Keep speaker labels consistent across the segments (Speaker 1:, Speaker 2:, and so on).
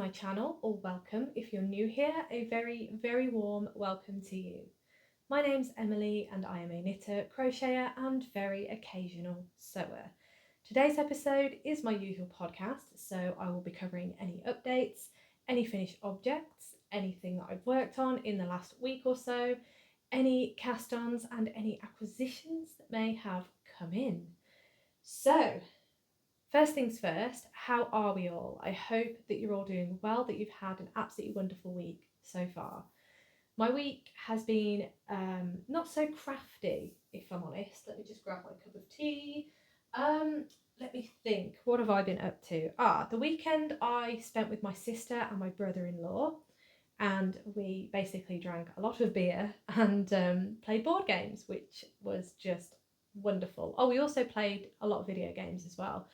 Speaker 1: my channel, or welcome if you're new here. A very, very warm welcome to you. My name's Emily and I am a knitter, crocheter and very occasional sewer. Today's episode is my usual podcast, so I will be covering any updates, any finished objects, anything that I've worked on in the last week or so, any cast-ons and any acquisitions that may have come in. So, first things first, how are we all? I hope that you're all doing well, that you've had an absolutely wonderful week so far. My week has been not so crafty, if I'm honest. Let me just grab my cup of tea. Let me think, what have I been up to? The weekend I spent with my sister and my brother-in-law, and we basically drank a lot of beer and played board games, which was just wonderful. We also played a lot of video games as well.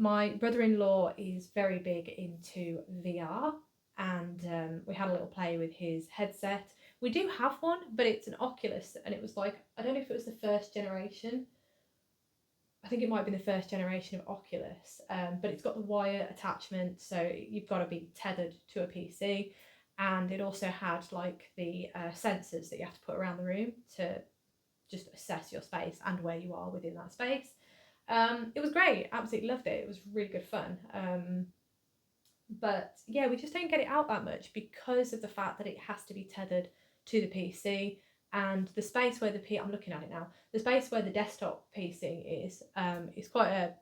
Speaker 1: My brother-in-law is very big into VR, and we had a little play with his headset. We do have one, but it's an Oculus, and it was like, I don't know if it was the first generation. I think it might have been the first generation of Oculus, but it's got the wire attachment, so you've got to be tethered to a PC, and it also had like the sensors that you have to put around the room to just assess your space and where you are within that space. It was great, absolutely loved it. It was really good fun. But yeah, we just don't get it out that much because of the fact that it has to be tethered to the PC, and the space where I'm looking at it now, the space where the desktop PC is quite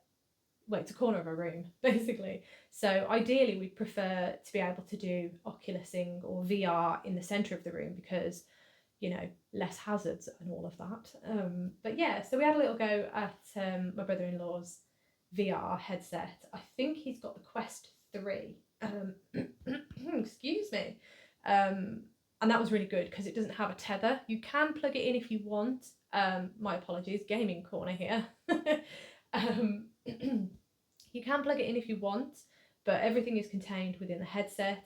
Speaker 1: it's a corner of a room basically. So ideally we'd prefer to be able to do Oculusing or VR in the centre of the room because, you know, less hazards and all of that. But yeah, so we had a little go at my brother-in-law's VR headset. I think he's got the Quest 3. Excuse me. And that was really good because it doesn't have a tether. You can plug it in if you want. My apologies, gaming corner here. You can plug it in if you want, but everything is contained within the headset.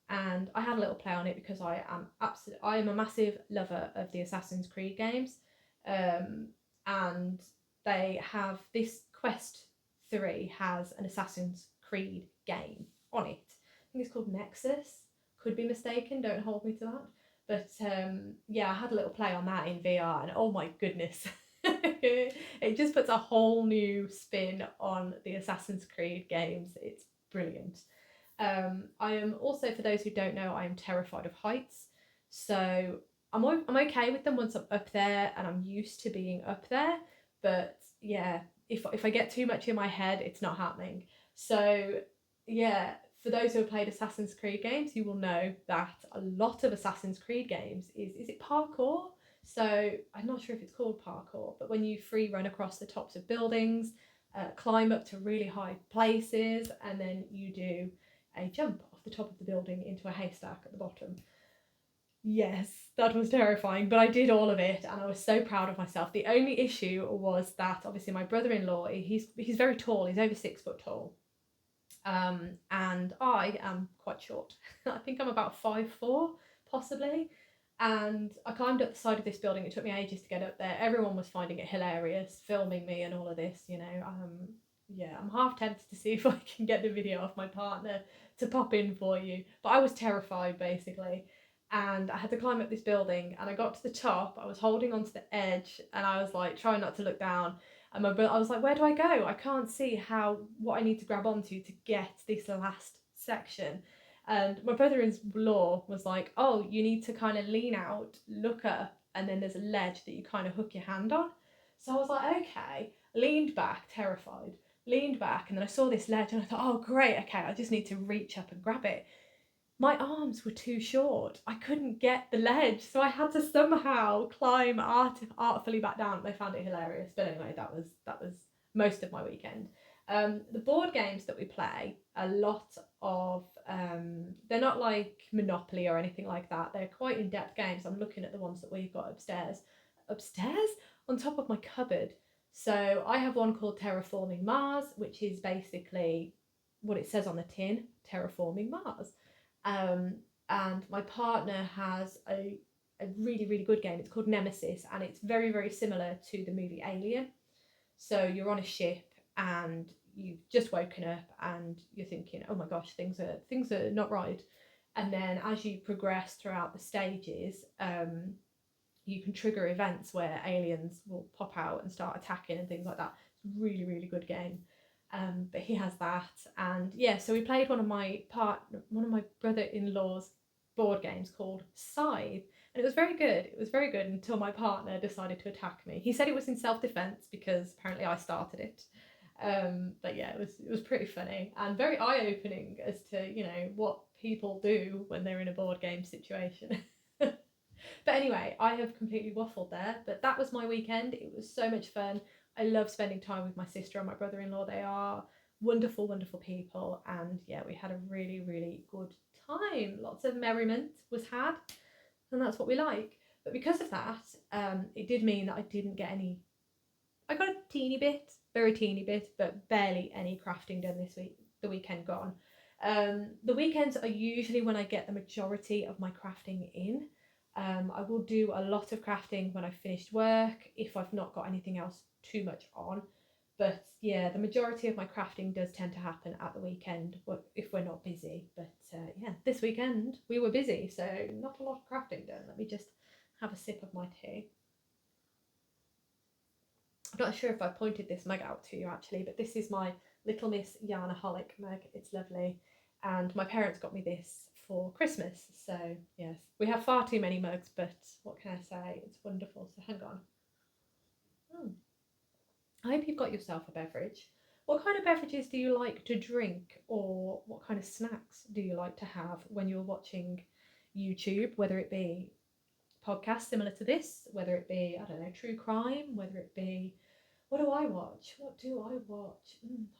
Speaker 1: And I had a little play on it because I am a massive lover of the Assassin's Creed games, and they have this Quest 3 has an Assassin's Creed game on it. I think it's called Nexus. Could be mistaken. Don't hold me to that. But yeah, I had a little play on that in VR, and oh my goodness, it just puts a whole new spin on the Assassin's Creed games. It's brilliant. I am also, for those who don't know, I am terrified of heights. So I'm okay with them once I'm up there and I'm used to being up there. But yeah, if I get too much in my head, it's not happening. So yeah, for those who have played Assassin's Creed games, you will know that a lot of Assassin's Creed games is it parkour? So I'm not sure if it's called parkour, but when you free run across the tops of buildings, climb up to really high places, and then you do a jump off the top of the building into a haystack at the bottom. Yes, that was terrifying, but I did all of it and I was so proud of myself. The only issue was that obviously my brother-in-law, he's very tall, he's over 6 foot tall. And I am quite short. I think I'm about 5'4", possibly. And I climbed up the side of this building. It took me ages to get up there. Everyone was finding it hilarious, filming me and all of this, you know. Yeah, I'm half tempted to see if I can get the video of my partner to pop in for you. But I was terrified, basically. And I had to climb up this building, and I got to the top. I was holding onto the edge, and I was like trying not to look down. And I was like, where do I go? I can't see what I need to grab onto to get this last section. And my brother-in-law was like, oh, you need to kind of lean out, look up, and then there's a ledge that you kind of hook your hand on. So I was like, okay, leaned back, terrified, leaned back, and then I saw this ledge and I thought, oh, great, okay, I just need to reach up and grab it. My arms were too short. I couldn't get the ledge, so I had to somehow climb artfully back down. They found it hilarious, but anyway, that was most of my weekend. The board games that we play, a lot of they're not like Monopoly or anything like that. They're quite in-depth games. I'm looking at the ones that we've got upstairs on top of my cupboard. So I have one called Terraforming Mars, which is basically what it says on the tin, Terraforming Mars. And my partner has a really, really good game. It's called Nemesis, and it's very, very similar to the movie Alien. So you're on a ship and you've just woken up and you're thinking, oh my gosh, things are not right. And then as you progress throughout the stages, you can trigger events where aliens will pop out and start attacking and things like that. It's a really, really good game. But he has that, and yeah, so we played one of my brother-in-law's board games called Scythe, and it was very good. It was very good until my partner decided to attack me. He said it was in self-defense because apparently I started it. But yeah, it was pretty funny and very eye-opening as to, you know, what people do when they're in a board game situation. But anyway, I have completely waffled there, but that was my weekend. It was so much fun. I love spending time with my sister and my brother-in-law. They are wonderful, wonderful people, and yeah, we had a really, really good time. Lots of merriment was had, and that's what we like. But because of that, it did mean that I didn't get any. I got a teeny bit, very teeny bit, but barely any crafting done this week. The weekend gone. The weekends are usually when I get the majority of my crafting in. I will do a lot of crafting when I've finished work, if I've not got anything else too much on. But yeah, the majority of my crafting does tend to happen at the weekend if we're not busy. But yeah, this weekend we were busy, so not a lot of crafting done. Let me just have a sip of my tea. I'm not sure if I pointed this mug out to you actually, but this is my Little Miss Yarnaholic mug. It's lovely. And my parents got me this for Christmas. So yes, we have far too many mugs, but what can I say? It's wonderful. So hang on. I hope you've got yourself a beverage. What kind of beverages do you like to drink, or what kind of snacks do you like to have when you're watching YouTube, whether it be podcasts similar to this, whether it be, I don't know, true crime, whether it be, what do I watch? What do I watch?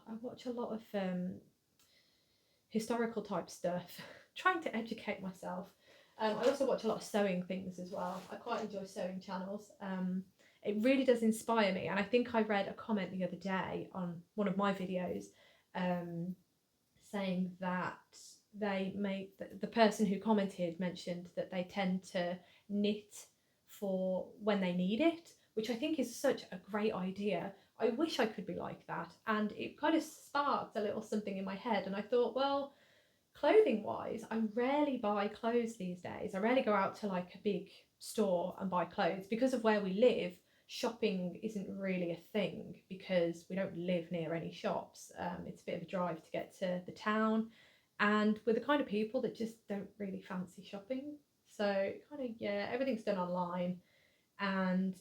Speaker 1: I watch a lot of historical type stuff, trying to educate myself. I also watch a lot of sewing things as well. I quite enjoy sewing channels. It really does inspire me, and I think I read a comment the other day on one of my videos saying that the person who commented mentioned that they tend to knit for when they need it, which I think is such a great idea. I wish I could be like that, and it kind of sparked a little something in my head, and I thought, well, clothing wise, I rarely buy clothes these days. I rarely go out to like a big store and buy clothes because of where we live. Shopping isn't really a thing because we don't live near any shops. It's a bit of a drive to get to the town, and we're the kind of people that just don't really fancy shopping. So kind of, yeah, everything's done online, and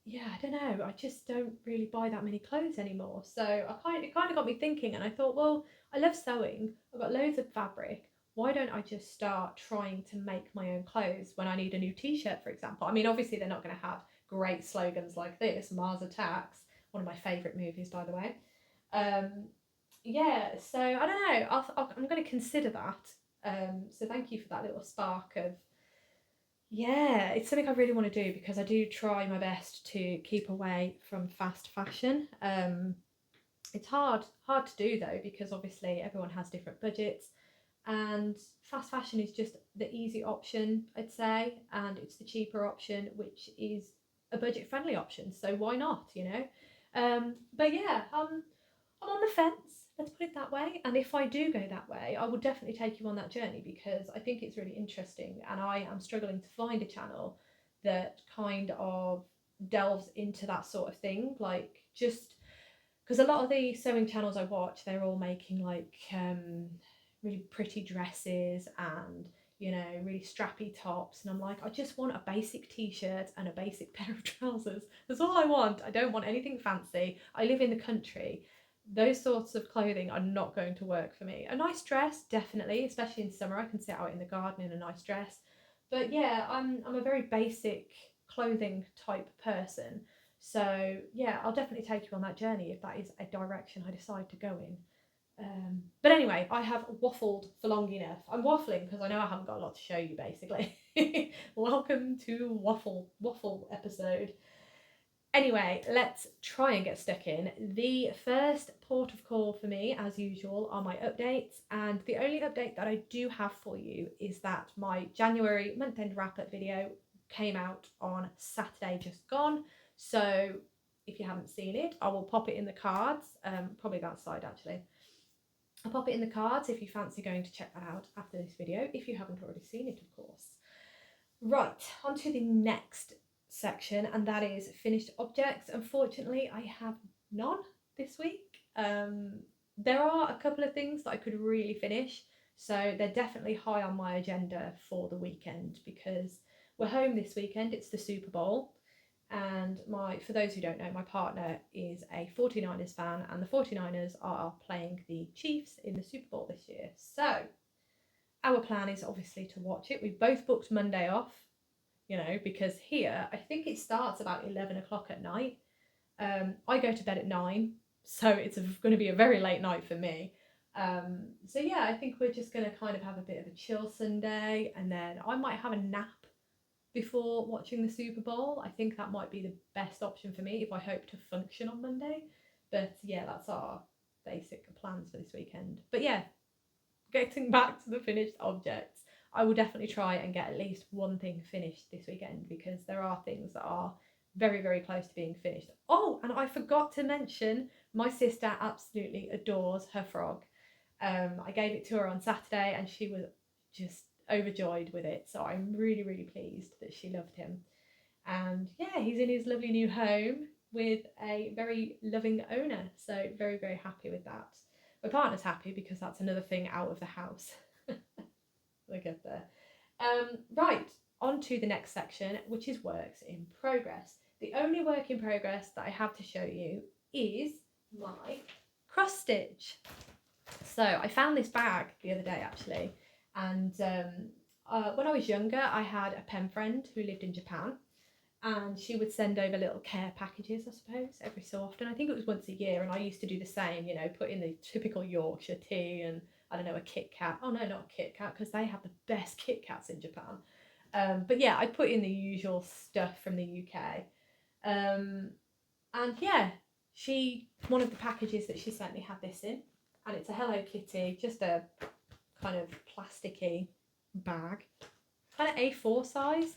Speaker 1: yeah, I don't know, I just don't really buy that many clothes anymore. So it kind of got me thinking, and I thought, well, I love sewing, I've got loads of fabric, why don't I just start trying to make my own clothes when I need a new t-shirt, for example. I mean, obviously they're not going to have great slogans like this, Mars Attacks, one of my favourite movies, by the way. Yeah, so I don't know, I'm going to consider that. So thank you for that little spark of, yeah, it's something I really want to do because I do try my best to keep away from fast fashion. It's hard to do though, because obviously everyone has different budgets, and fast fashion is just the easy option, I'd say, and it's the cheaper option, which is a budget friendly option. So why not, you know? But yeah, I'm on the fence, let's put it that way. And if I do go that way, I will definitely take you on that journey because I think it's really interesting, and I am struggling to find a channel that kind of delves into that sort of thing. Like, just because a lot of the sewing channels I watch, they're all making like really pretty dresses and, you know, really strappy tops, and I'm like, I just want a basic t-shirt and a basic pair of trousers. That's all I want. I don't want anything fancy. I live in the country. Those sorts of clothing are not going to work for me. A nice dress, definitely, especially in summer. I can sit out in the garden in a nice dress. But yeah, I'm a very basic clothing type person. So yeah, I'll definitely take you on that journey if that is a direction I decide to go in. But anyway, I have waffled for long enough. I'm waffling because I know I haven't got a lot to show you, basically. Welcome to waffle episode. Anyway, let's try and get stuck in. The first port of call for me, as usual, are my updates, and the only update that I do have for you is that my January month-end wrap-up video came out on Saturday just gone. So if you haven't seen it. I will pop it in the cards, probably that side actually. I'll pop it in the cards if you fancy going to check that out after this video, if you haven't already seen it, of course. Right, on to the next section, and that is finished objects. Unfortunately, I have none this week. There are a couple of things that I could really finish, so they're definitely high on my agenda for the weekend because we're home this weekend. It's the Super Bowl, and for those who don't know, my partner is a 49ers fan, and the 49ers are playing the Chiefs in the Super Bowl this year. So our plan is obviously to watch it. We've both booked Monday off, you know, because here I think it starts about 11 o'clock at night. I go to bed at 9, so it's going to be a very late night for me. So yeah, I think we're just going to kind of have a bit of a chill Sunday, and then I might have a nap before watching the Super Bowl. I think that might be the best option for me if I hope to function on Monday. But yeah, that's our basic plans for this weekend. But yeah, getting back to the finished objects, I will definitely try and get at least one thing finished this weekend because there are things that are very, very close to being finished. Oh, and I forgot to mention, my sister absolutely adores her frog. I gave it to her on Saturday and she was just overjoyed with it. So I'm really, really pleased that she loved him. And yeah, he's in his lovely new home with a very loving owner. So very, very happy with that. My partner's happy because that's another thing out of the house. We'll get there. Right, on to the next section, which is works in progress. The only work in progress that I have to show you is my cross stitch. So I found this bag the other day actually, and when I was younger I had a pen friend who lived in Japan, and she would send over little care packages, I suppose, every so often. I think it was once a year, and I used to do the same, you know, put in the typical Yorkshire tea and, I don't know, a Kit Kat. Oh no, not a Kit Kat, because they have the best Kit Kats in Japan. But yeah, I put in the usual stuff from the UK. And yeah, one of the packages that she sent me had this in, and it's a Hello Kitty, just a kind of plasticky bag, kind of A4 size.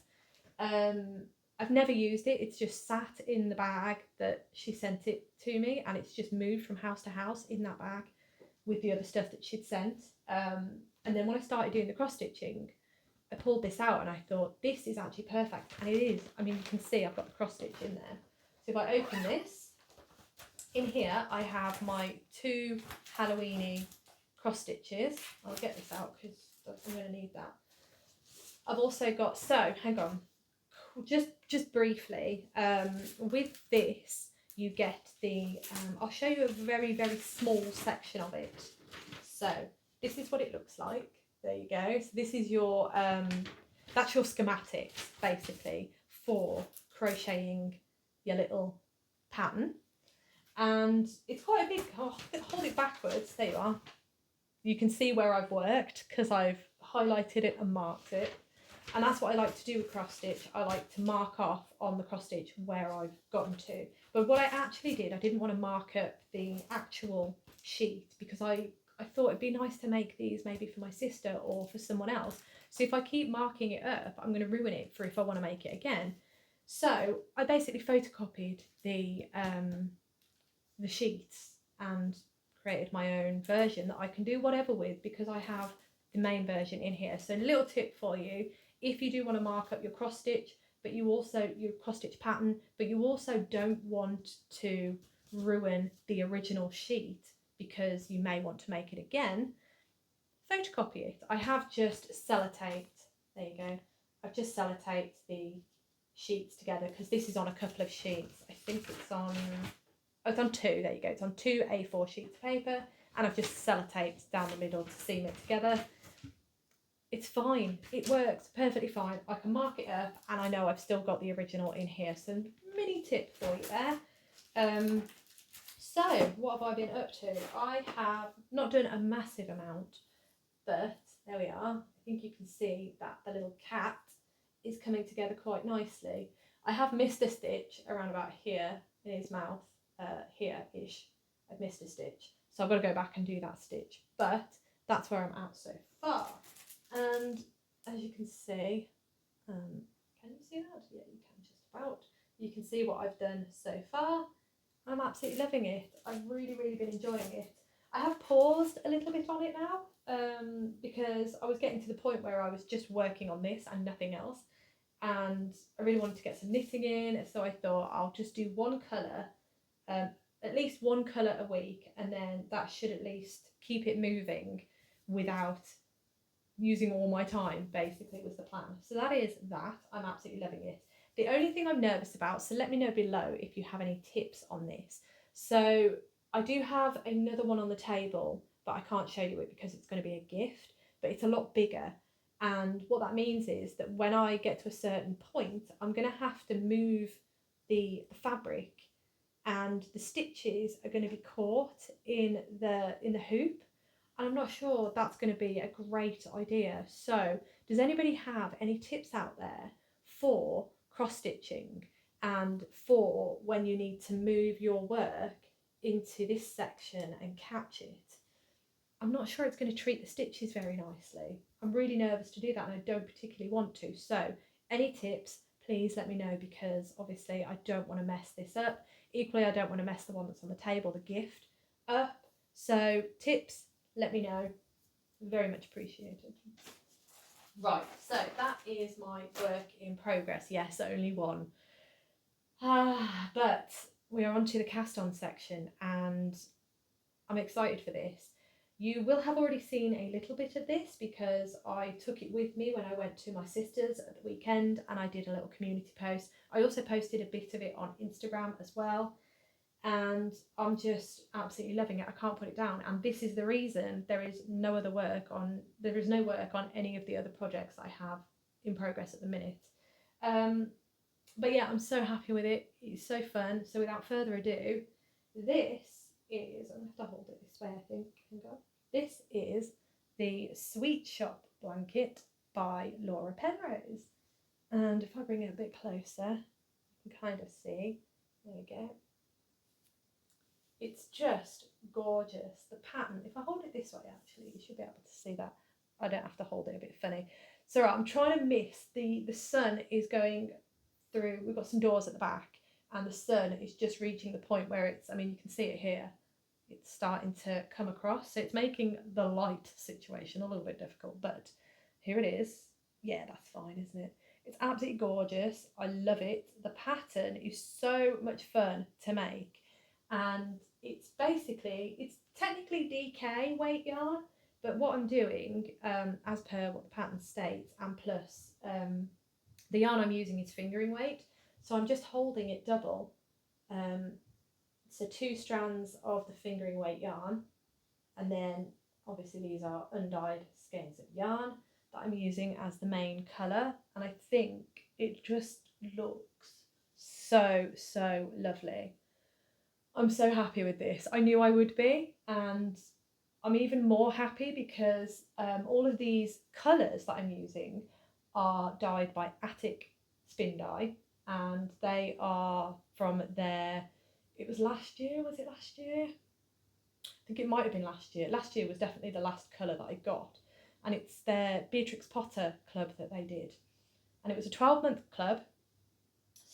Speaker 1: I've never used it. It's just sat in the bag that she sent it to me, and it's just moved from house to house in that bag with the other stuff that she'd sent. And then when I started doing the cross stitching, I pulled this out and I thought, this is actually perfect. And it is. I mean, you can see I've got the cross stitch in there. So if I open this, in here I have my 2 Halloweeny cross stitches. I'll get this out because I'm going to need that. I've also got, so hang on, just briefly, with this you get the, I'll show you a very, very small section of it. So this is what it looks like. There you go. So this is your, that's your schematics basically for crocheting your little pattern. And it's quite a big, hold it backwards, there you are. You can see where I've worked because I've highlighted it and marked it. And that's what I like to do with cross stitch. I like to mark off on the cross stitch where I've gotten to. But what I actually did, I didn't want to mark up the actual sheet because I thought it'd be nice to make these maybe for my sister or for someone else. So if I keep marking it up, I'm going to ruin it for if I want to make it again. So I basically photocopied the sheets and created my own version that I can do whatever with because I have the main version in here. So a little tip for you, if you do want to mark up your cross stitch, but you also, your cross stitch pattern, but you also don't want to ruin the original sheet because you may want to make it again, photocopy it. I have just sellotaped, there you go, I've just sellotaped the sheets together because this is on a couple of sheets. I think it's on, oh, it's on 2, there you go, it's on 2 A4 sheets of paper, and I've just sellotaped down the middle to seam it together. It's fine, it works perfectly fine. I can mark it up and I know I've still got the original in here. So mini tip for you there. So what have I been up to? I have not done a massive amount, but there we are. I think you can see that the little cat is coming together quite nicely. I have missed a stitch around about here in his mouth, here-ish. I've missed a stitch. So I've got to go back and do that stitch, but that's where I'm at so far. And as you can see, can you see that? Yeah, you can just about. You can see what I've done so far. I'm absolutely loving it. I've really, really been enjoying it. I have paused a little bit on it now because I was getting to the point where I was just working on this and nothing else. And I really wanted to get some knitting in. So I thought I'll just do one colour, um, at least one colour a week. And then that should at least keep it moving without using all my time, basically, was the plan. So that is that. I'm absolutely loving it. The only thing I'm nervous about, so let me know below if you have any tips on this. So I do have another one on the table, but I can't show you it because it's going to be a gift, but it's a lot bigger. And what that means is that when I get to a certain point, I'm going to have to move the fabric, and the stitches are going to be caught in the hoop, and I'm not sure that's going to be a great idea. So does anybody have any tips out there for cross stitching and for when you need to move your work into this section and catch it? I'm not sure it's going to treat the stitches very nicely. I'm really nervous to do that and I don't particularly want to. So any tips, please let me know, because obviously I don't want to mess this up. Equally, I don't want to mess the one that's on the table, the gift, up. So tips, let me know. Very much appreciated. Right, so that is my work in progress. Yes, only one. But we are on to the cast on section and I'm excited for this. You will have already seen a little bit of this because I took it with me when I went to my sister's at the weekend and I did a little community post. I also posted a bit of it on Instagram as well, and I'm just absolutely loving it. I can't put it down, and this is the reason there is no work on any of the other projects I have in progress at the minute. But yeah, I'm so happy with it. It's so fun. So without further ado, this is, I'm going to have to hold it this way, I think. This is the Sweet Shop blanket by Laura Penrose. And if I bring it a bit closer, you can kind of see. There we go. It's just gorgeous. The pattern, if I hold it this way, actually, you should be able to see that. I don't have to hold it a bit funny. So right, I'm trying to miss the sun is going through. We've got some doors at the back and the sun is just reaching the point where it's, I mean, you can see it here. It's starting to come across. So it's making the light situation a little bit difficult, but here it is. Yeah, that's fine, isn't it? It's absolutely gorgeous. I love it. The pattern is so much fun to make. And it's technically DK weight yarn, but what I'm doing, as per what the pattern states, and plus the yarn I'm using is fingering weight, so I'm just holding it double. So 2 strands of the fingering weight yarn, and then obviously these are undyed skeins of yarn that I'm using as the main colour, and I think it just looks so lovely. I'm so happy with this. I knew I would be, and I'm even more happy because all of these colours that I'm using are dyed by Attic Spin Dye, and they are from their, it was last year, was it last year? I think it might have been last year. Last year was definitely the last colour that I got, and it's their Beatrix Potter club that they did. And it was a 12-month club,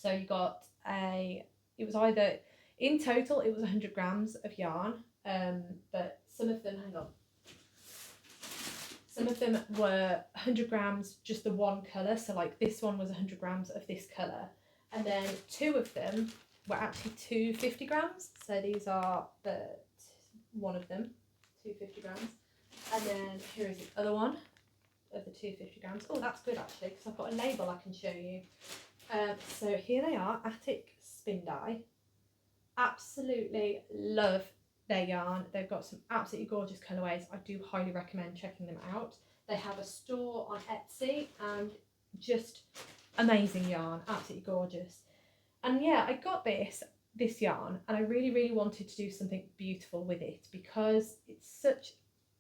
Speaker 1: so you got it was either, in total it was 100 grams of yarn, but some of them, hang on, some of them were 100 grams just the one colour, so like this one was 100 grams of this colour, and then 2 of them were actually 250 grams, so these are one of them, 250 grams, and then here is the other one of the 250 grams. Oh, that's good actually, because I've got a label I can show you. So here they are, Attic Spin Dye. Absolutely love their yarn. They've got some absolutely gorgeous colourways. I do highly recommend checking them out. They have a store on Etsy and just amazing yarn, absolutely gorgeous. And yeah, I got this yarn and I really wanted to do something beautiful with it because it's such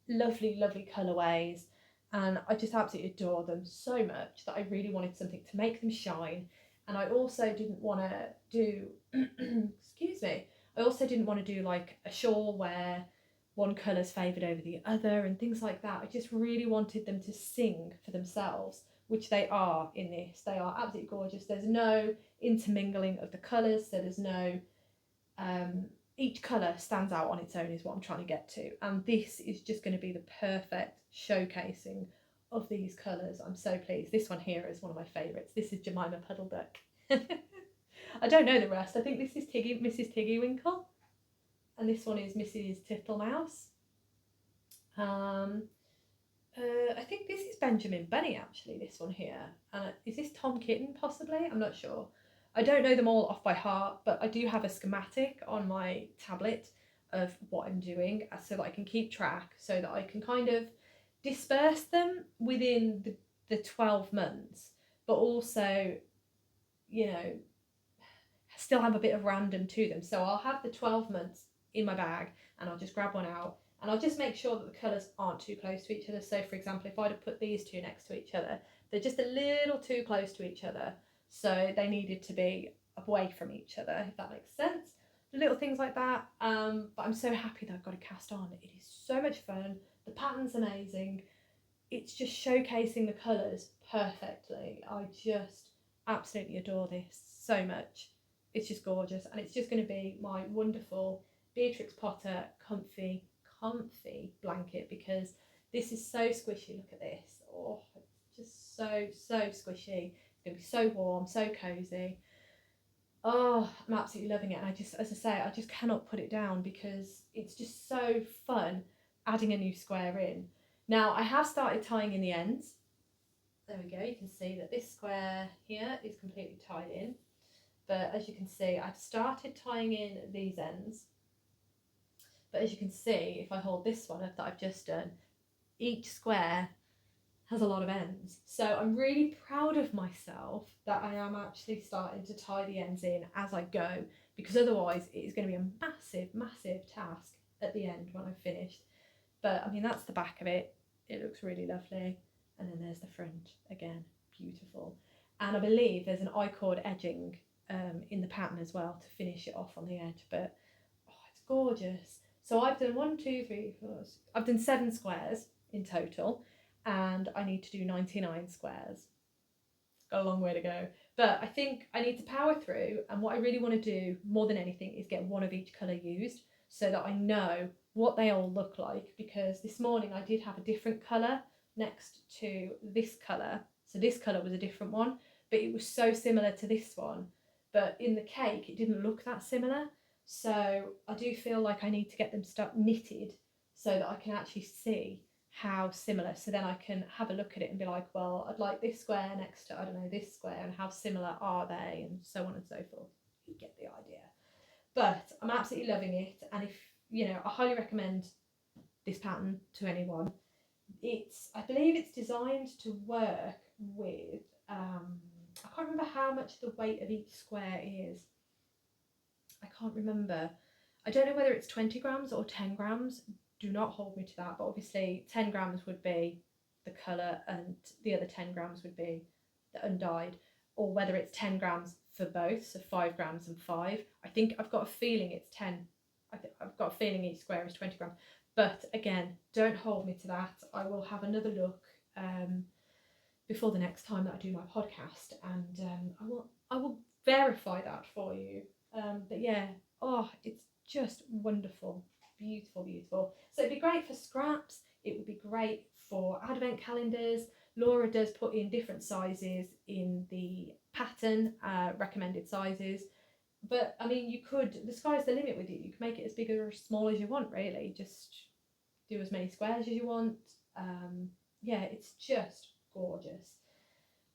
Speaker 1: lovely colourways, and I just absolutely adore them so much that I really wanted something to make them shine. And I also didn't want to do excuse me, I also didn't want to do like a shawl where one colour's favoured over the other and things like that. I just really wanted them to sing for themselves, which they are in this. They are absolutely gorgeous. There's no intermingling of the colours, so there's no each colour stands out on its own is what I'm trying to get to, and this is just going to be the perfect showcasing of these colours. I'm so pleased. This one here is one of my favourites. This is Jemima Puddle Duck. I don't know the rest. I think this is Mrs. Tiggy Winkle, and this one is Mrs. Tittlemaus. I think this is Benjamin Bunny actually, this one here. Is this Tom Kitten possibly? I'm not sure. I don't know them all off by heart, but I do have a schematic on my tablet of what I'm doing so that I can keep track, so that I can kind of disperse them within the 12 months, but also, you know, still have a bit of random to them. So I'll have the 12 months in my bag and I'll just grab one out and I'll just make sure that the colours aren't too close to each other. So for example, if I'd have put these two next to each other, they're just a little too close to each other. So they needed to be away from each other, if that makes sense. Little things like that. But I'm so happy that I've got a cast on. It is so much fun. The pattern's amazing. It's just showcasing the colours perfectly. I just absolutely adore this so much. It's just gorgeous, and it's just going to be my wonderful Beatrix Potter comfy blanket, because this is so squishy. Look at this. Oh, it's just so squishy. It's going to be so warm, so cozy. Oh, I'm absolutely loving it. And I just, as I say, I just cannot put it down because it's just so fun adding a new square in. Now, I have started tying in the ends. There we go. You can see that this square here is completely tied in. But as you can see, I've started tying in these ends. But as you can see, if I hold this one up that I've just done, each square has a lot of ends. So I'm really proud of myself that I am actually starting to tie the ends in as I go, because otherwise it is going to be a massive task at the end when I've finished. But I mean, that's the back of it. It looks really lovely. And then there's the front again, beautiful. And I believe there's an I-cord edging in the pattern as well to finish it off on the edge, but oh, it's gorgeous. So I've done 1, 2, 3, 4, I've done 7 squares in total, and I need to do 99 squares. Got a long way to go, but I think I need to power through, and what I really want to do more than anything is get one of each colour used so that I know what they all look like, because this morning I did have a different colour next to this colour, so this colour was a different one, but it was so similar to this one, but in the cake it didn't look that similar. So I do feel like I need to get them knitted so that I can actually see how similar, so then I can have a look at it and be like, well, I'd like this square next to, I don't know, this square, and how similar are they, and so on and so forth. You get the idea. But I'm absolutely loving it, and if, you know, I highly recommend this pattern to anyone. I believe it's designed to work with, I can't remember how much the weight of each square is. I can't remember. I don't know whether it's 20 grams or 10 grams. Do not hold me to that, but obviously 10 grams would be the colour and the other 10 grams would be the undyed, or whether it's 10 grams for both, so 5 grams and 5. I think I've got a feeling it's 10. I've got a feeling each square is 20 grams. But again, don't hold me to that. I will have another look before the next time that I do my podcast, and I will verify that for you. But yeah, oh, it's just wonderful, beautiful. So it'd be great for scraps. It would be great for advent calendars. Laura does put in different sizes in the pattern, recommended sizes. But I mean, the sky's the limit with it. You can make it as big or as small as you want, really. Just do as many squares as you want. Yeah, it's just gorgeous.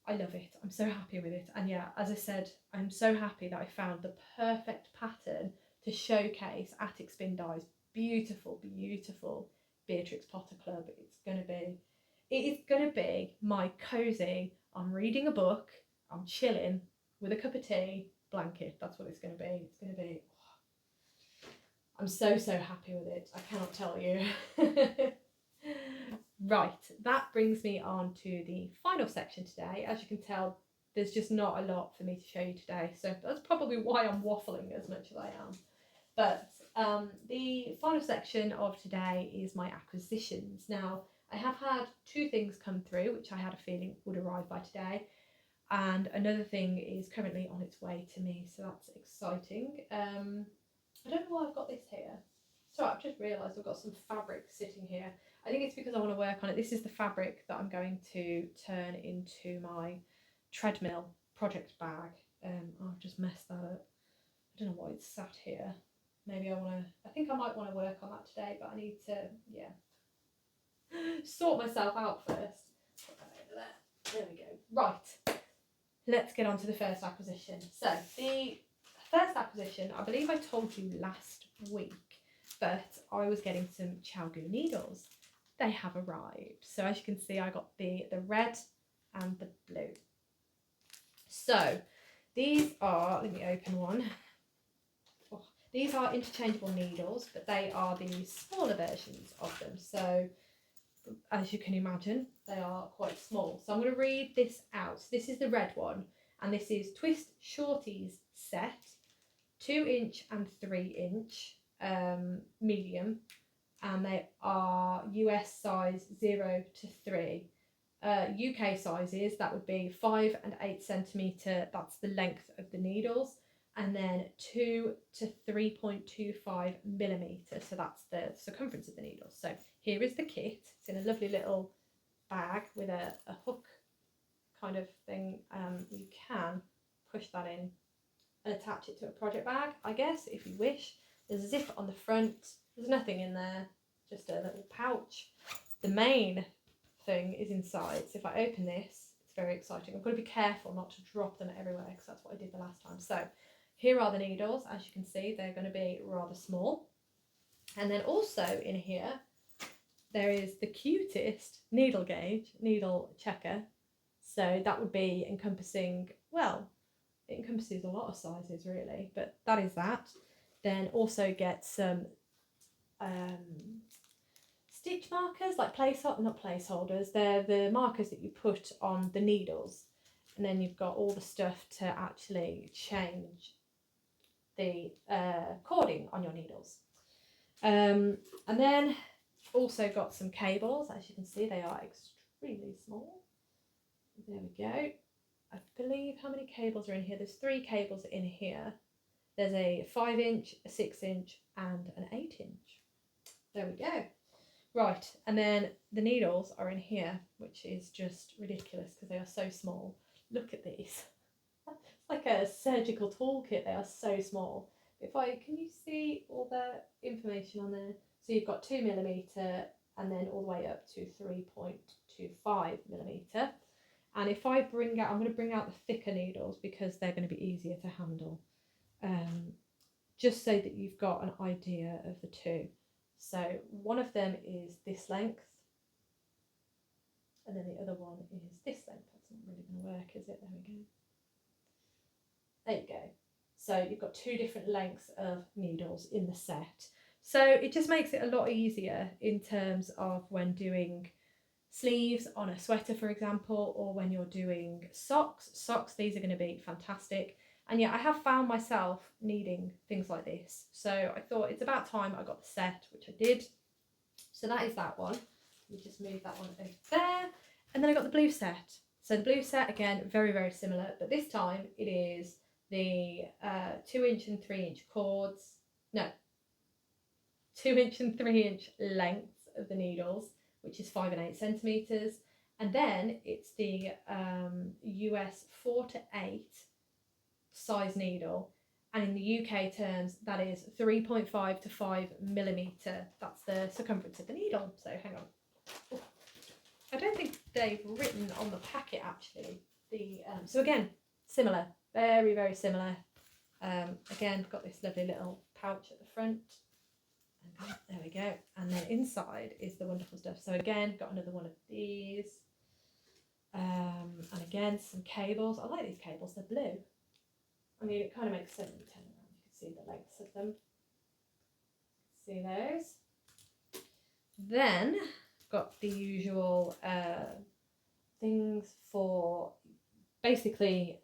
Speaker 1: I love it. I'm so happy with it. And yeah, as I said, I'm so happy that I found the perfect pattern to showcase Attic Spin Dye's beautiful Beatrix Potter Club. It is going to be my cozy, I'm reading a book, I'm chilling with a cup of tea blanket. That's what it's going to be. It's going to be, oh, I'm so happy with it. I cannot tell you. Right, that brings me on to the final section today. As you can tell, there's just not a lot for me to show you today, so that's probably why I'm waffling as much as I am. But the final section of today is my acquisitions. Now, I have had 2 things come through, which I had a feeling would arrive by today, and another thing is currently on its way to me, so that's exciting. I don't know why I've got this here. So I've just realised I've got some fabric sitting here. I think it's because I want to work on it. This is the fabric that I'm going to turn into my treadmill project bag. I've just messed that up. I don't know why it's sat here. Maybe I think I might want to work on that today, but I need to, yeah, sort myself out first. Put that over there. There we go. Right, let's get on to the first acquisition. So the first acquisition, I believe I told you last week, but I was getting some ChiaoGoo Needles. They have arrived. So as you can see, I got the red and the blue. So these are, let me open one. Oh, these are interchangeable needles, but they are the smaller versions of them. So as you can imagine, they are quite small. So I'm going to read this out. So this is the red one, and this is Twist Shorties set, 2-inch and 3-inch medium, and they are US size 0 to 3. UK sizes, that would be 5 and 8 centimetre, that's the length of the needles, and then 2 to 3.25 millimetre, so that's the circumference of the needles. So here is the kit. It's in a lovely little bag with a hook kind of thing. You can push that in and attach it to a project bag, I guess, if you wish. There's a zip on the front. There's nothing in there, just a little pouch. The main thing is inside. So if I open this, it's very exciting. I've got to be careful not to drop them everywhere because that's what I did the last time. So here are the needles. As you can see, they're going to be rather small. And then also in here, there is the cutest needle gauge, needle checker. So that would be encompassing, well, it encompasses a lot of sizes really, but that is that. Then also get some stitch markers, like not placeholders, they're the markers that you put on the needles, and then you've got all the stuff to actually change the cording on your needles. And then also got some cables. As you can see, they are extremely small. There we go. I believe how many cables are in here? There's 3 cables in here. There's a 5-inch, a 6-inch and an 8-inch. There we go. Right, and then the needles are in here, which is just ridiculous because they are so small. Look at these. It's like a surgical toolkit. They are so small. Can you see all the information on there? So you've got 2 millimetre and then all the way up to 3.25 millimetre. And if I I'm going to bring out the thicker needles because they're going to be easier to handle. Just so that you've got an idea of the two. So one of them is this length, and then the other one is this length. That's not really going to work, is it? There we go. There you go. So you've got 2 different lengths of needles in the set. So it just makes it a lot easier in terms of when doing sleeves on a sweater, for example, or when you're doing socks. These are going to be fantastic. And yeah, I have found myself needing things like this. So I thought it's about time I got the set, which I did. So that is that one. We just move that one over there. And then I got the blue set. So the blue set, again, very, very similar. But this time it is the 2-inch and 3-inch cords. No, 2-inch and 3-inch lengths of the needles, which is 5 and 8 centimetres. And then it's the US 4 to 8 size needle, and in the UK terms that is 3.5 to 5 millimetre. That's the circumference of the needle. So hang on, oh, I don't think they've written on the packet actually the so again, similar, very, very similar. Again, got this lovely little pouch at the front, and there we go, and then inside is the wonderful stuff. So again, got another one of these, and again some cables. I like these cables, they're blue. I mean, it kind of makes sense when you turn around. You can see the lengths of them. See those? Then got the usual things for basically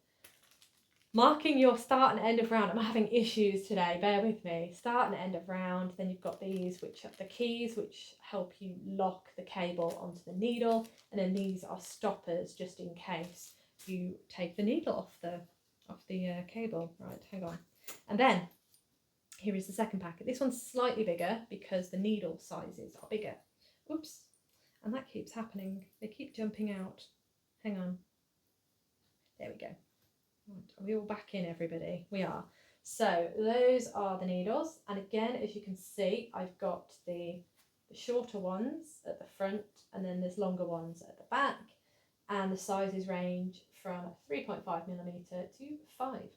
Speaker 1: marking your start and end of round. I'm having issues today, bear with me. Start and end of round. Then you've got these, which are the keys, which help you lock the cable onto the needle. And then these are stoppers, just in case you take the needle off the cable. Right, hang on. And then here is the second packet. This one's slightly bigger because the needle sizes are bigger. Oops, and that keeps happening. They keep jumping out. Hang on. There we go. Right, are we all back in, everybody? We are. So those are the needles, and again, as you can see, I've got the shorter ones at the front, and then there's longer ones at the back, and the sizes range from 3.5mm to 5mm.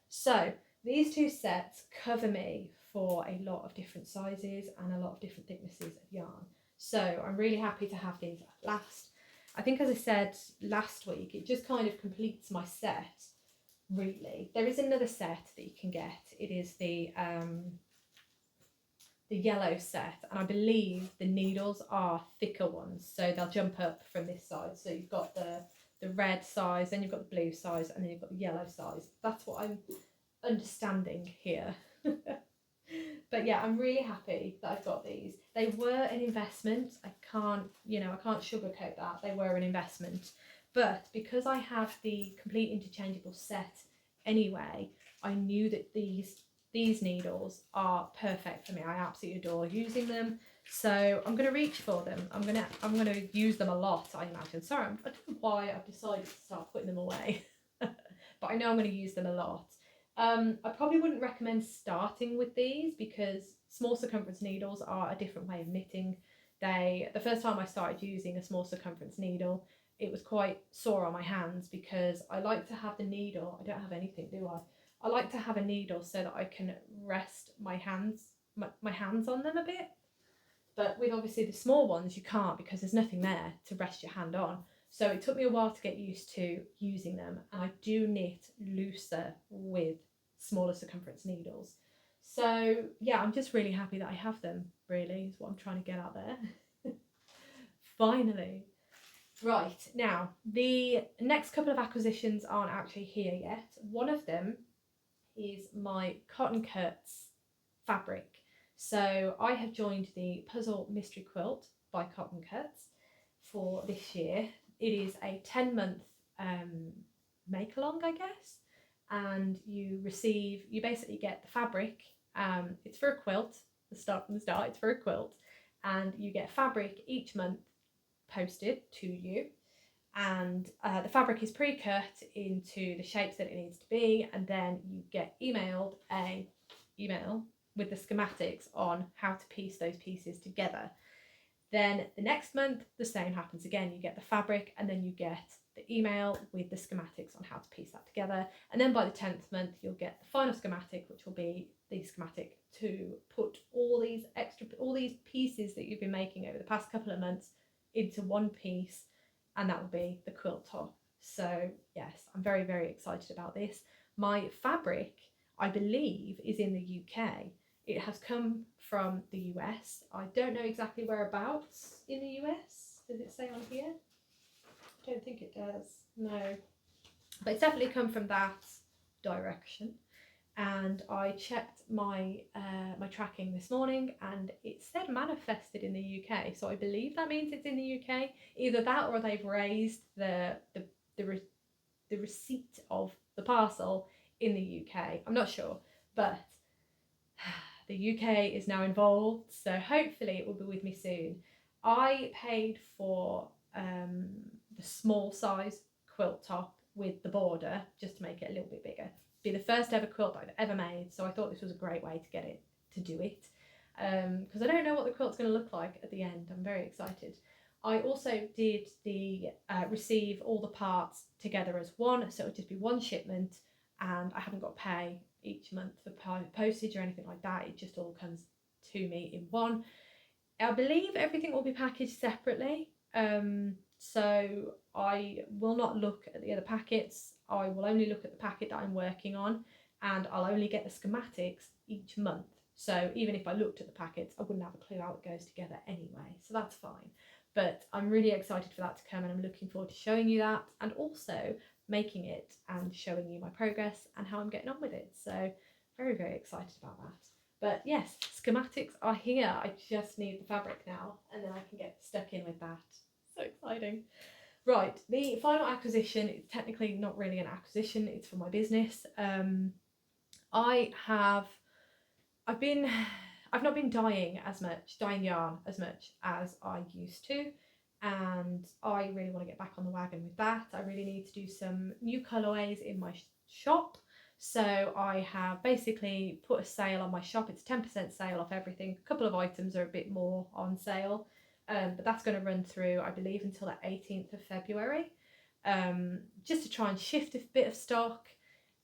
Speaker 1: So these two sets cover me for a lot of different sizes and a lot of different thicknesses of yarn. So I'm really happy to have these at last. I think, as I said last week, it just kind of completes my set, really. There is another set that you can get. It is the yellow set, and I believe the needles are thicker ones, so they'll jump up from this side. So you've got the red size, then you've got the blue size, and then you've got the yellow size. That's what I'm understanding here. But yeah, I'm really happy that I've got these. They were an investment. I can't sugarcoat that. They were an investment. But because I have the complete interchangeable set anyway, I knew that these needles are perfect for me. I absolutely adore using them. So I'm going to reach for them. I'm going to use them a lot, I imagine. Sorry, I don't know why I've decided to start putting them away. But I know I'm going to use them a lot. I probably wouldn't recommend starting with these because small circumference needles are a different way of knitting. The first time I started using a small circumference needle, it was quite sore on my hands because I like to have the needle. I don't have anything, do I? I like to have a needle so that I can rest my hands on them a bit. But with obviously the small ones, you can't because there's nothing there to rest your hand on. So it took me a while to get used to using them, and I do knit looser with smaller circumference needles. So yeah, I'm just really happy that I have them, really, is what I'm trying to get out there. Finally. Right, now, the next couple of acquisitions aren't actually here yet. One of them is my Cotton Cuts fabric. So I have joined the Puzzle Mystery Quilt by Cotton Cuts for this year. It is a 10-month make along, I guess, and you basically get the fabric. It's for a quilt. From the start, it's for a quilt, and you get fabric each month posted to you, and the fabric is pre-cut into the shapes that it needs to be, and then you get emailed an email with the schematics on how to piece those pieces together. Then the next month, the same happens again. You get the fabric, and then you get the email with the schematics on how to piece that together. And then by the 10th month, you'll get the final schematic, which will be the schematic to put all these pieces that you've been making over the past couple of months into one piece, and that will be the quilt top. So yes, I'm very, very excited about this. My fabric, I believe, is in the UK. It has come from the US. I don't know exactly whereabouts in the US. Does it say on here? I don't think it does. No. But it's definitely come from that direction. And I checked my my tracking this morning, and it said manifested in the UK. So I believe that means it's in the UK. Either that, or they've raised the receipt of the parcel in the UK. I'm not sure, but the UK is now involved, so hopefully it will be with me soon. I paid for the small size quilt top with the border just to make it a little bit bigger. Be the first ever quilt I've ever made, so I thought this was a great way to do it. Because I don't know what the quilt's going to look like at the end. I'm very excited. I also did the receive all the parts together as one, so it would just be one shipment, and I haven't got to pay each month for postage or anything like that. It just all comes to me in one. I believe everything will be packaged separately, so I will not look at the other packets. I will only look at the packet that I'm working on, and I'll only get the schematics each month. So even if I looked at the packets, I wouldn't have a clue how it goes together anyway, so that's fine. But I'm really excited for that to come, and I'm looking forward to showing you that, and also making it and showing you my progress and how I'm getting on with it. So very, very excited about that. But yes, schematics are here. I just need the fabric now, and then I can get stuck in with that. So exciting. Right, the final acquisition is technically not really an acquisition, it's for my business. I've not been dyeing yarn as much as I used to, and I really want to get back on the wagon with that. I really need to do some new colourways in my shop. So I have basically put a sale on my shop. It's 10% sale off everything. A couple of items are a bit more on sale, but that's going to run through, I believe, until the 18th of February, just to try and shift a bit of stock.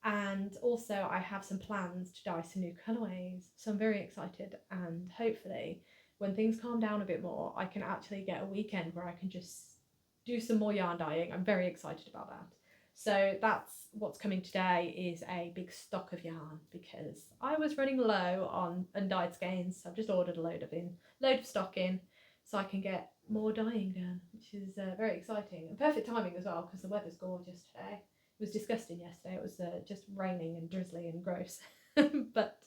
Speaker 1: And also I have some plans to dye some new colourways, so I'm very excited, and hopefully when things calm down a bit more I can actually get a weekend where I can just do some more yarn dyeing. I'm very excited about that. So that's what's coming today, is a big stock of yarn, because I was running low on undyed skeins. So I've just ordered a load of stock in so I can get more dyeing done, which is very exciting and perfect timing as well, because the weather's gorgeous today. It was disgusting yesterday. It was just raining and drizzly and gross. But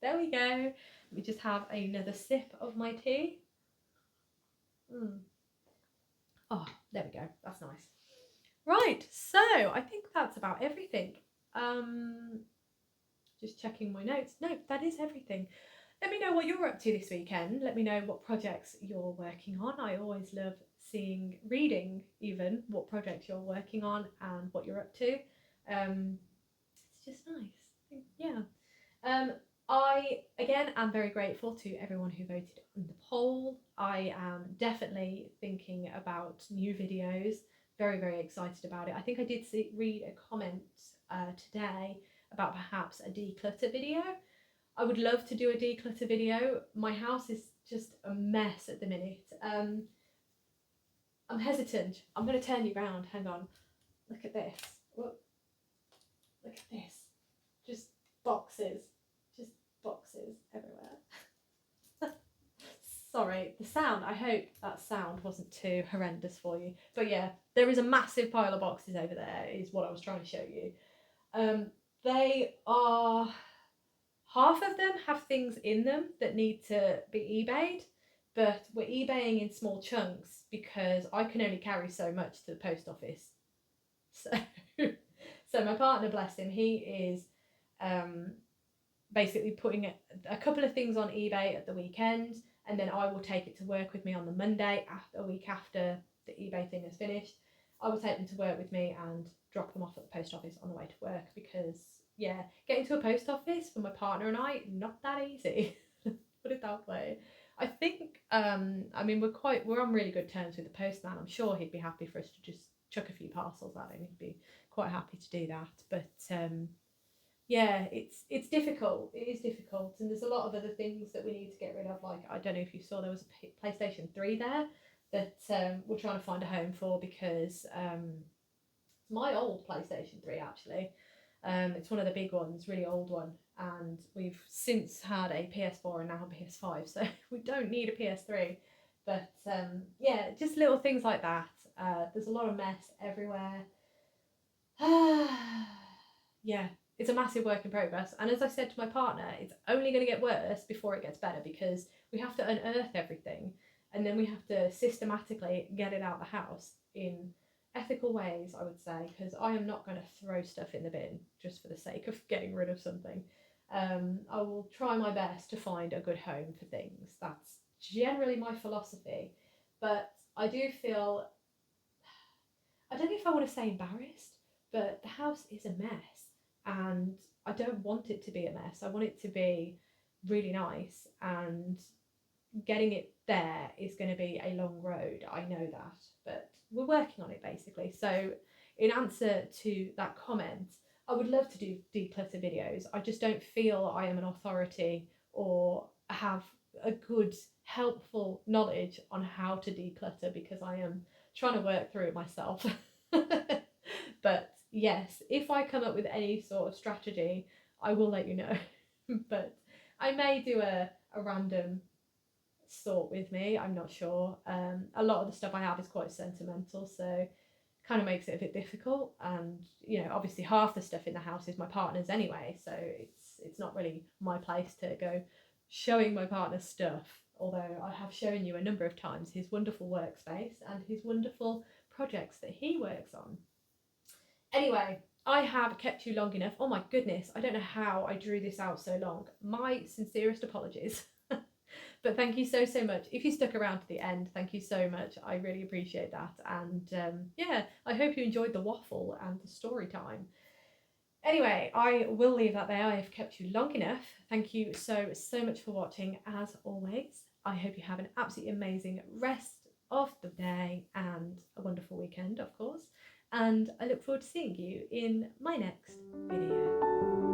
Speaker 1: there we go. Let me just have another sip of my tea. Oh, there we go. That's nice. Right, so I think that's about everything. Just checking my notes. No, that is everything. Let me know what you're up to this weekend. Let me know what projects you're working on. I always love reading even what projects you're working on and what you're up to. It's just nice. Yeah. I again am very grateful to everyone who voted on the poll. I am definitely thinking about new videos. Very, very excited about it. I think I did read a comment today about perhaps a declutter video. I would love to do a declutter video. My house is just a mess at the minute. I'm hesitant. I'm going to turn you around. Hang on. Look at this. Whoa. Look at this. Just boxes. Just boxes everywhere. Sorry, the sound. I hope that sound wasn't too horrendous for you. But yeah, there is a massive pile of boxes over there, is what I was trying to show you. They are... half of them have things in them that need to be eBayed, but we're eBaying in small chunks because I can only carry so much to the post office. So my partner, bless him, he is basically putting a couple of things on eBay at the weekend, and then I will take it to work with me on the Monday, a week after the eBay thing is finished. I will take them to work with me and drop them off at the post office on the way to work, because yeah, getting to a post office for my partner and I, not that easy. Put it that way. I think I mean we're on really good terms with the postman. I'm sure he'd be happy for us to just chuck a few parcels at him. He'd be quite happy to do that. But yeah, it's difficult. It is difficult, and there's a lot of other things that we need to get rid of. Like, I don't know if you saw, there was a PlayStation 3 there that we're trying to find a home for, because it's my old PlayStation 3 actually. It's one of the big ones, really old one, and we've since had a PS4 and now a PS5, so we don't need a PS3. But yeah, just little things like that. There's a lot of mess everywhere. Yeah, it's a massive work in progress, and as I said to my partner, it's only going to get worse before it gets better, because we have to unearth everything, and then we have to systematically get it out of the house in ethical ways, I would say, because I am not going to throw stuff in the bin just for the sake of getting rid of something. I will try my best to find a good home for things. That's generally my philosophy, but I do feel, I don't know if I want to say embarrassed, but the house is a mess, and I don't want it to be a mess. I want it to be really nice, and getting it there is going to be a long road. I know that, but we're working on it basically. So in answer to that comment, I would love to do declutter videos. I just don't feel I am an authority or have a good helpful knowledge on how to declutter, because I am trying to work through it myself. But yes, if I come up with any sort of strategy, I will let you know. But I may do a random sort with me, I'm not sure. A lot of the stuff I have is quite sentimental, so kind of makes it a bit difficult. And you know, obviously half the stuff in the house is my partner's anyway, so it's not really my place to go showing my partner's stuff, although I have shown you a number of times his wonderful workspace and his wonderful projects that he works on. Anyway, I have kept you long enough. Oh my goodness, I don't know how I drew this out so long. My sincerest apologies. But thank you so, so much. If you stuck around to the end, thank you so much. I really appreciate that. And yeah, I hope you enjoyed the waffle and the story time. Anyway, I will leave that there. I have kept you long enough. Thank you so, so much for watching, as always. I hope you have an absolutely amazing rest of the day and a wonderful weekend, of course. And I look forward to seeing you in my next video.